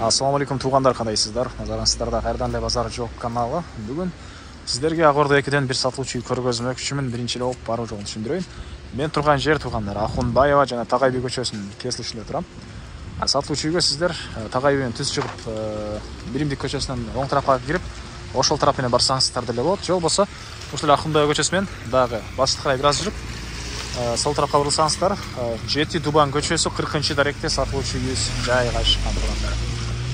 Assalamu алейкум туғандар, қандайсыздар? Назарыңыздарда қайырдан эле базар жок каналы. Бүгін сіздерге Ақорда 2-ден бір сатылуучу көргөзмөкчүмүн. Биринчи эле оп баруу жолун түшүндүрөйүн. Мен турган жер туғандар Ахунбаева жана Тагай би көчөсүнүн кесилишинде турам. Сатылуучу үйгө сиздер Тагай бинен түз чыгып, Биримдик көчөсүнөн оң тарапка кирип, ошол тарап менен барсаңыздар деле болот. Жол болсо ушул Ахунбаева көчөсү дагы башка карай бир аз жүрүп, сол тарапка бурулсаңыздар, Жети Дубан көчөсү 40-чы даректе сатылуучу үйүбүз жайгашкан тургандар.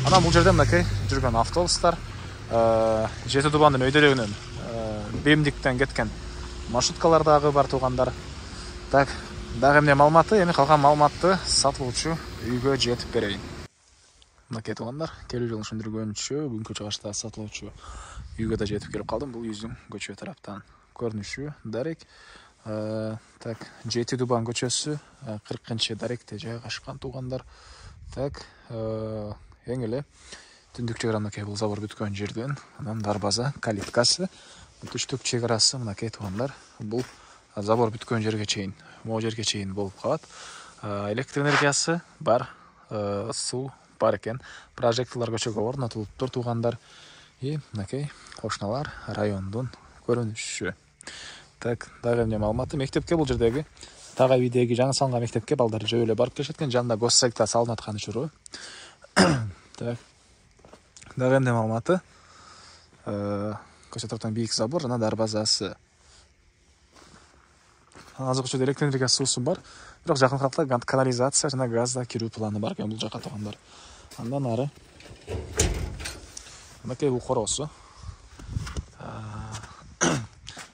Анан бул жерде мынакей жүргөн автобустар, Жети Дубандын өйдөлөгүнөн Биримдиктен кеткен маршруткалар дагы бар тугандар. Так, дагы эмне маалыматты, эми калган маалыматты сатылуучу үйгө жетип берейин. Мынакей тугандар, келүү жолун түшүндүргөнчө бүгүнкү чыгышта сатылуучу үйгө да жетип келип калдым. Бул үйдүн көчө тараптан көрүнүшү дарек. Так, Жети Дубан көчөсү 40-чы даректе жайгашкан тугандар. Так, эң эле түндүк чек ара мынакей бул забор бүткөн жерден, анан дарбаза, калиткасы, түштүк чек арасы мынакей тугандар. Бул забор бүткөн жерге чейин, могу жерге чейин болуп калат. Электр энергиясы бар, суу бар экен. Прожекторлор көчөгө орнотулуптур тугандар. И мынакей кошуналар райондун көрүнүшү. Так, дагы эмне маалыматы, мектепке бул жердеги Тагай бидеги жаңы салынган мектепке балдар жөө эле барып келишет экен, жанында госсайт салынып аткан учуру. Так, дагы эмне маалыматы, көчө тараптан бийик забор жана дарбазасы. Азыр көчөдө электр энергиясы, суусу бар, бирок жакын калкта канализация жана газ да кирүү планы бар экен бул жака тугандар. Андан ары мынакей бул короосу.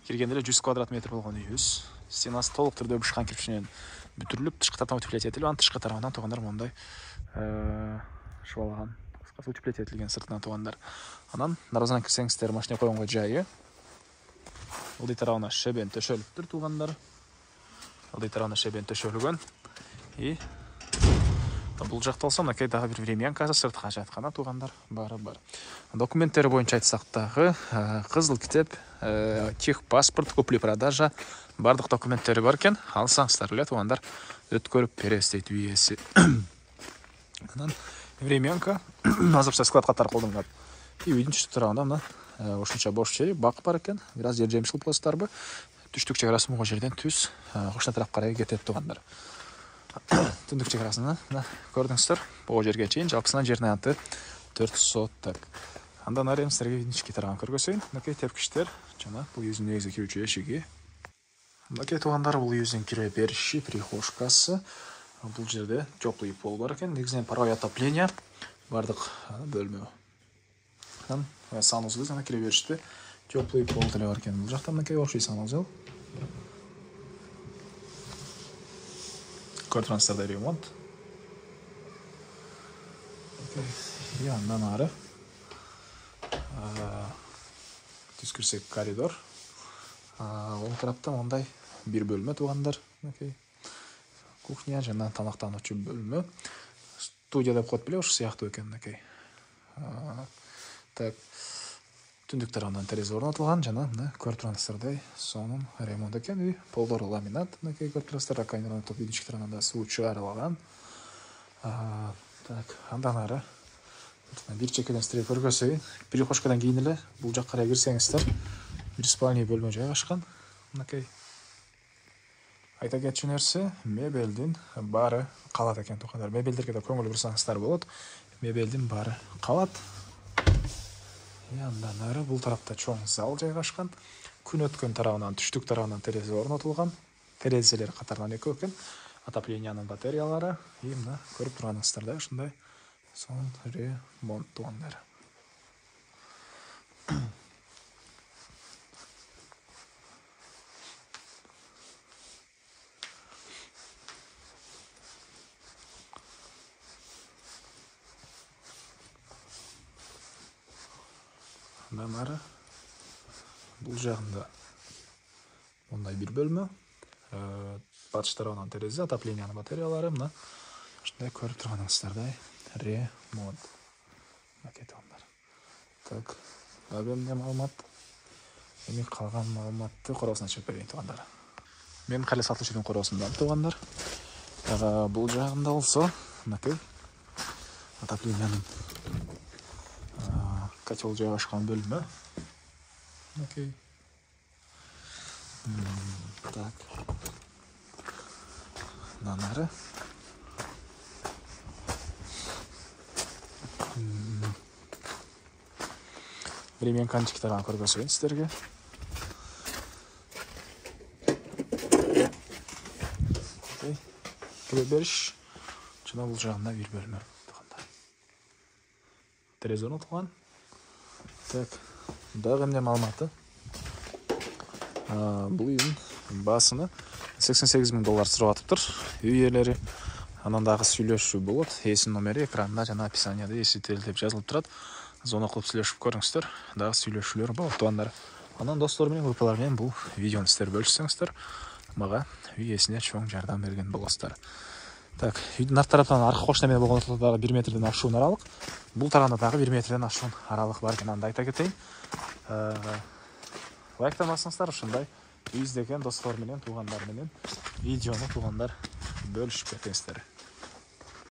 Киргенде 100 квадрат метр болгон үйүбүз. Стенасы толук түрдө бышкан кирпичинен бүтүрүлүп, тышкы тараптан утепление этилип, анан тышкы тарабынан тугандар мондай шыбалаган, кыскасы утепление этилген сыртынан тугандар. Анан дарбазадан кирсеңиздер, машина койгонго жайы. Ылдый тарабына шебен төшөлүптүр тугандар. Ылдый тарабына шебен төшөлгөн. И бул жакта болсо мынакей дагы бир времянкасы сыртка жаткан тугандар бары бар. Документтери боюнча айтсак дагы кызыл китеп, техпаспорт, купли-продажа бардык документтери бар экен. Алсаңыздар эле тугандар өткөрүп беребиз дейт үй ээси. Анан времянка азырча склад катары колдонгон. И үйдүн түштүк тарабында мына ушунча бош жери бак бар экен. Бир аз жер жемиш кылып коесуздарбы? Түштүк чек арасы могу жерден түз кошуна тарапка карай кетет тугандар. Түндүк чек арасына көрдүңүздөр, могу жерге чейин жалпысынан жердин аянты 4 соток. Андан ары силерге ички тарабын көргөзөйүн. Мынакей тепкичтер жана бул үйдүн негизги кирүүчү эшиги. Мынакей тугандар, бул үйдүн кире бериши, прихожкасы. Бул жерде теплый пол бар экен. Негизинен паровой отопление бардык бөлмө. Анан санузел жана кире бериште теплый пол деле бар экен. Бул жакта мынакей общий санузел. Көрдүңүздөр, ремонт. И андан ары түз кирсек коридор. Оң тарапта мондай бир бөлмө тугандар. Кухня жана тамактануучу бөлмө. Студия деп коет беле, ушул сыяктуу экен мынакей. Так, түндүк тарабынан терезе орнотулган жана мына көрүп тургансыздардай сонун ремонт экен үй. Полдору ламинат, мынакей көрүп турасыздар, ракайнер орнотуп, ички тарабынан да суу чыгарылган. Так, андан ары бир чекеден сиздерге көргөзөйүн. Прихожкадан кийин эле бул жакка карай кирсеңиздер, бир спальный бөлмө жайгашкан. Мынакей айта кетчү нерсе, мебелдин баары калат экен тугандар. Мебелдерге да көңүл бурсаңыздар болот. Мебелдин баары калат. Андан ары бул тарапта чоң зал жайгашкан. Күн өткөн тарабынан, түштүк тарабынан терезе орнотулган. Терезелер катарынан экөө экен. Отоплениянын батареялары. И мына көрүп турганыңыздардай ушундай сонун ремонт тугандар. Андан ары бул жагында мондай бир бөлмө. Батыш тарабынан терезе, отоплениянын батареялары мына ушундай көрүп турганыңыздардай ремонт. Мынакей тугандар. Так, дагы эмне маалымат? Эми калган маалыматты короосуна чыгып берейин тугандар. Мен кале сатылуучунун короосундан тугандар. Бул жагында болсо мынакей отопленияның котел жайгашкан бөлмө. Окей. Так. Нанары. Времен канчиктарын көргөзөйүн сиздерге. Окей. Кире бериш. Жана бул жагында бир бөлмө турганда. Терезе орнотулган. Так. Дагы эмне маалыматы? Бул үйдүн баасыны $88,000 сурап атыптыр. Үй ээлери. Анан дагы сүйлөшүү болот. Эсин номери экранда жана описанияда эсител деп жазылып турат. Зона кылып сүйлөшүп көрүңүздөр. Дагы сүйлөшүүлөр болот тугандар. Анан достор менен, группалар менен бул видеону сиздер бөлүшсөңүздөр, мага үй ээсине чоң жардам берген болосуздар. Так, үйдүн арт тараптан аркы кош неме болгондо дагы 1 метрден ашуун аралык. Бул таранда дагы 1 метрден ашуун аралык бар экенин айта кетейин. Лайктан басыңыздар, ушундай үй издеген достор менен, туугандар менен видеону туугандар бөлүшүп кетиңиздер.